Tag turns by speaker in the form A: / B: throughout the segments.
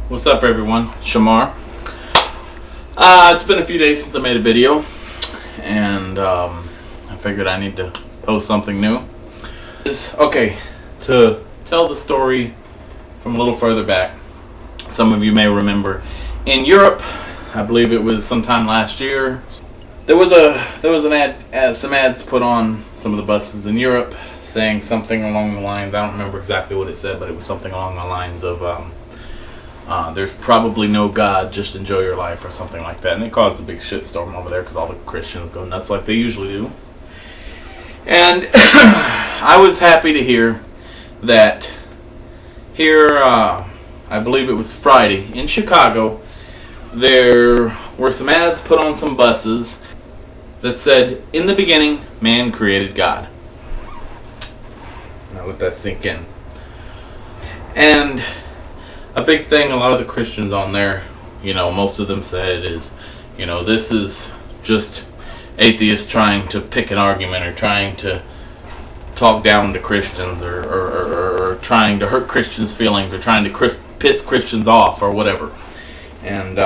A: What's up, everyone? Shamar. It's been a few days since I made a video, and I figured I need to post something new. Okay, to tell the story from a little further back, some of you may remember in Europe, I believe it was sometime last year, there was some ads put on some of the buses in Europe saying something along the lines, I don't remember exactly what it said, but it was something along the lines of there's probably no God, just enjoy your life, or something like that. And it caused a big shitstorm over there because all the Christians go nuts like they usually do. And I was happy to hear that here, I believe it was Friday, in Chicago, there were some ads put on some buses that said, in the beginning, man created God. Now let that sink in. And a big thing a lot of the Christians on there, most of them said is, this is just atheists trying to pick an argument, or trying to talk down to Christians, or trying to hurt Christians' feelings, or trying to piss Christians off, or whatever. And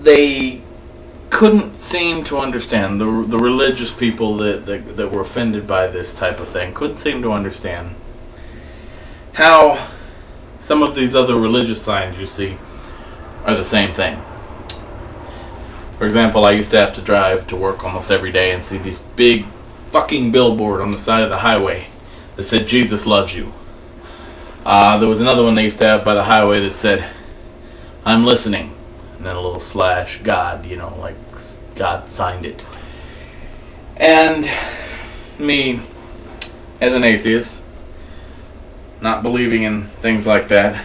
A: they couldn't seem to understand, the religious people that were offended by this type of thing couldn't seem to understand how some of these other religious signs you see are the same thing. For example, I used to have to drive to work almost every day and see this big fucking billboard on the side of the highway that said, Jesus loves you. There was another one they used to have by the highway that said, I'm listening. And then a little slash God, like God signed it. And me, as an atheist, not believing in things like that,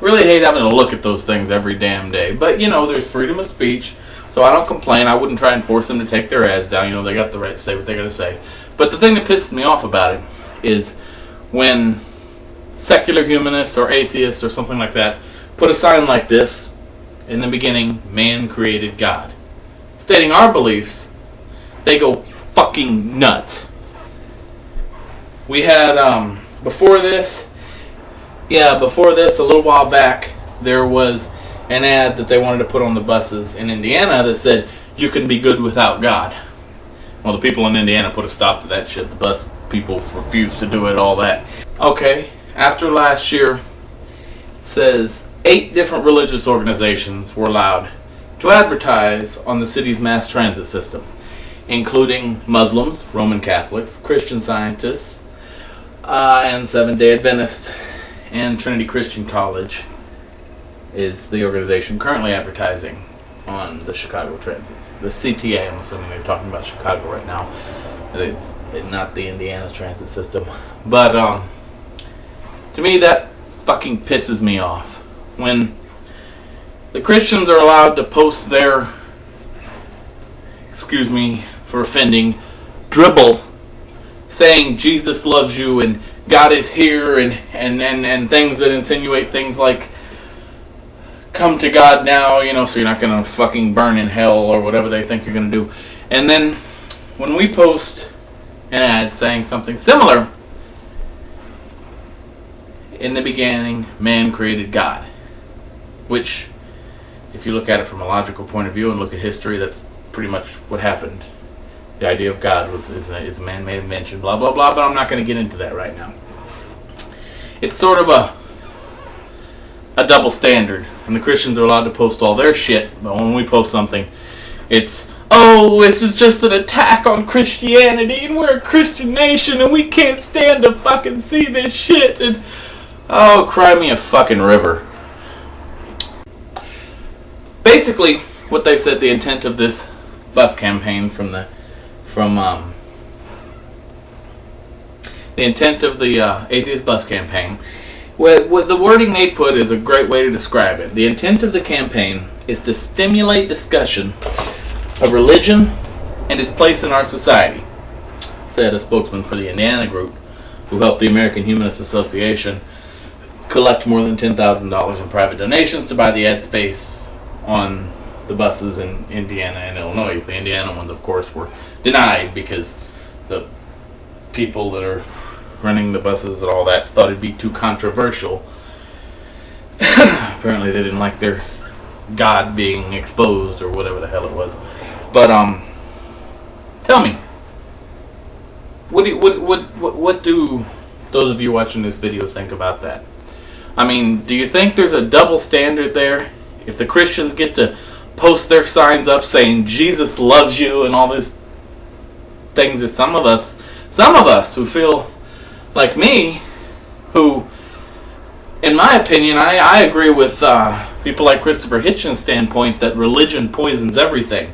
A: really hate having to look at those things every damn day. But there's freedom of speech, so I don't complain. I wouldn't try and force them to take their ads down. They got the right to say what they got to say. But the thing that pisses me off about it is when secular humanists or atheists or something like that put a sign like this, in the beginning, man created God, stating our beliefs, they go fucking nuts. We had, before this, a little while back, there was an ad that they wanted to put on the buses in Indiana that said, you can be good without God. Well, the people in Indiana put a stop to that shit. The bus people refused to do it, all that. Okay, after last year, it says 8 different religious organizations were allowed to advertise on the city's mass transit system, including Muslims, Roman Catholics, Christian Scientists, and Seventh-day Adventists, and Trinity Christian College is the organization currently advertising on the Chicago transits. The CTA, I'm assuming they're talking about Chicago right now, not the Indiana transit system. But to me, that fucking pisses me off. When the Christians are allowed to post their, excuse me for offending, dribble, saying Jesus loves you and God is here, and things that insinuate things like come to God now, so you're not going to fucking burn in hell, or whatever they think you're going to do. And then when we post an ad saying something similar, in the beginning, man created God. Which, if you look at it from a logical point of view and look at history, that's pretty much what happened. The idea of God is a man-made invention, blah, blah, blah, but I'm not going to get into that right now. It's sort of a double standard, and the Christians are allowed to post all their shit, but when we post something, it's, oh, this is just an attack on Christianity, and we're a Christian nation, and we can't stand to fucking see this shit, and, oh, cry me a fucking river. Basically, what they said the intent of this bus campaign the intent of the Atheist Bus campaign, what the wording they put is a great way to describe it. The intent of the campaign is to stimulate discussion of religion and its place in our society, said a spokesman for the Indiana group, who helped the American Humanist Association collect more than $10,000 in private donations to buy the ad space on the buses in Indiana and Illinois. The Indiana ones, of course, were denied because the people that are running the buses and all that, thought it'd be too controversial. Apparently they didn't like their God being exposed or whatever the hell it was. But tell me, what do those of you watching this video think about that? I mean, do you think there's a double standard there? If the Christians get to post their signs up saying Jesus loves you and all these things, that some of us who feel like me, who, in my opinion, I agree with people like Christopher Hitchens' standpoint that religion poisons everything.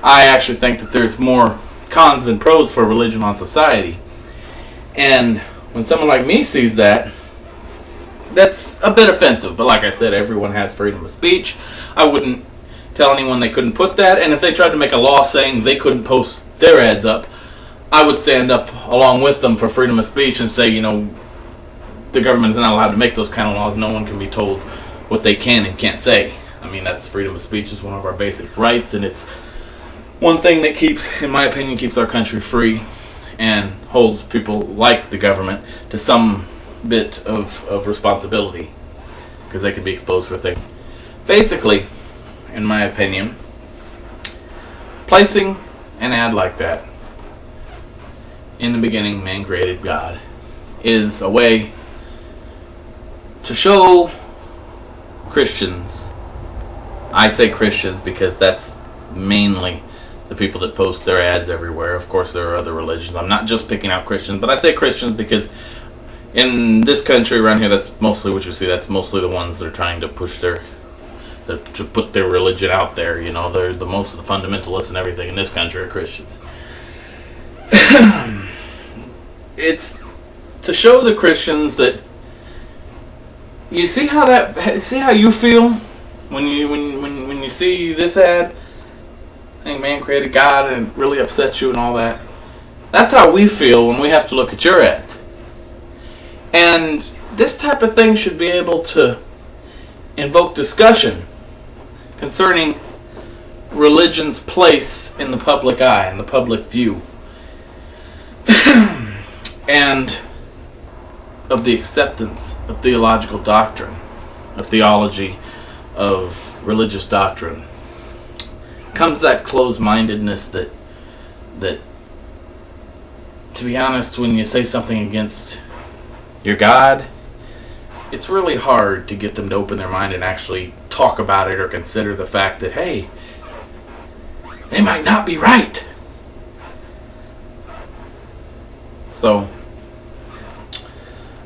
A: I actually think that there's more cons than pros for religion on society. And when someone like me sees that, that's a bit offensive. But like I said, everyone has freedom of speech. I wouldn't tell anyone they couldn't put that. And if they tried to make a law saying they couldn't post their ads up, I would stand up along with them for freedom of speech and say, you know, the government is not allowed to make those kind of laws. No one can be told what they can and can't say. I mean, that's freedom of speech is one of our basic rights, and it's one thing that keeps, in my opinion, keeps our country free and holds people like the government to some bit of responsibility, because they could be exposed for things. Basically, in my opinion, placing an ad like that, in the beginning man created God, is a way to show Christians, I say Christians because that's mainly the people that post their ads everywhere. Of course there are other religions. I'm not just picking out Christians, but I say Christians because in this country around here, that's mostly what you see. That's mostly the ones that are trying to push to put their religion out there. You know, they're the most of the fundamentalists and everything in this country are Christians. It's to show the Christians that you see how you feel when you see this ad. I think man created God and it really upsets you and all that. That's how we feel when we have to look at your ads. And this type of thing should be able to invoke discussion concerning religion's place in the public eye, in the public view, and of the acceptance of theological doctrine, of theology, of religious doctrine. Comes that closed-mindedness that, to be honest, when you say something against your God, it's really hard to get them to open their mind and actually talk about it or consider the fact that, hey, they might not be right. So,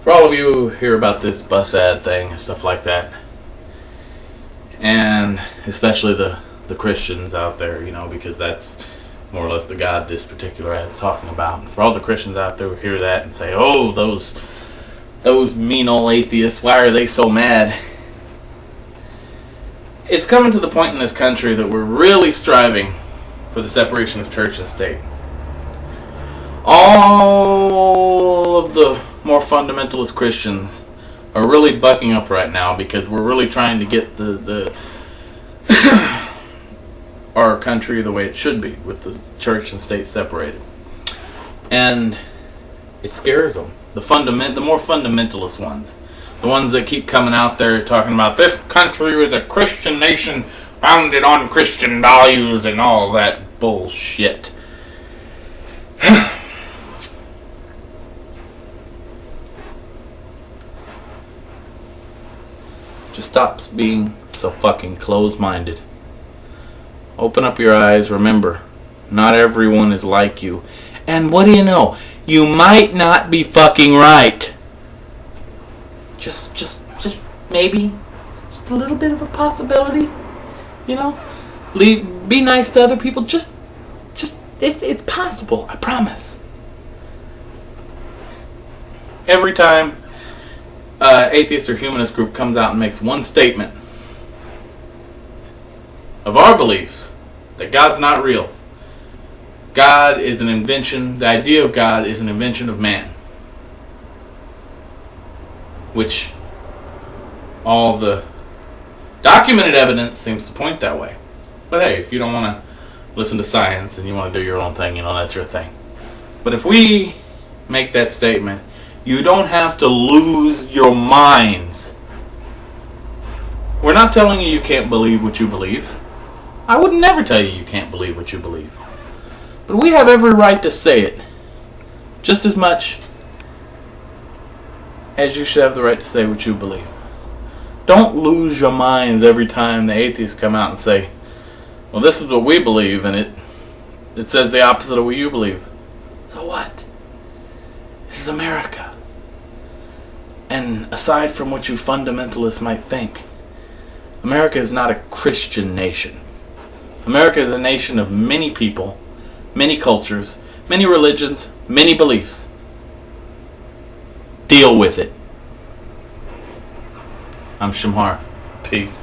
A: for all of you who hear about this bus ad thing and stuff like that, and especially the Christians out there, you know, because that's more or less the God this particular ad's talking about. And for all the Christians out there who hear that and say, oh, those mean old atheists, why are they so mad? It's coming to the point in this country that we're really striving for the separation of church and state. All of the more fundamentalist Christians are really bucking up right now because we're really trying to get the our country the way it should be, with the church and state separated. And it scares them. The more fundamentalist ones, the ones that keep coming out there talking about this country is a Christian nation founded on Christian values and all that bullshit. Just stop being so fucking closed-minded. Open up your eyes. Remember, not everyone is like you. And what do you know? You might not be fucking right. Just maybe. Just a little bit of a possibility. You know? Be nice to other people. Just it's possible. I promise. Every time atheist or humanist group comes out and makes one statement of our beliefs that God's not real, God is an invention, the idea of God is an invention of man, which all the documented evidence seems to point that way. But hey, if you don't want to listen to science and you want to do your own thing, you know, that's your thing. But if we make that statement, You don't have to lose your minds. We're not telling you you can't believe what you believe. I would never tell you you can't believe what you believe. But we have every right to say it. Just as much as you should have the right to say what you believe. Don't lose your minds every time the atheists come out and say, well, this is what we believe, and it says the opposite of what you believe. So what? This is America. And aside from what you fundamentalists might think, America is not a Christian nation. America is a nation of many people, many cultures, many religions, many beliefs. Deal with it. I'm Shamar. Peace.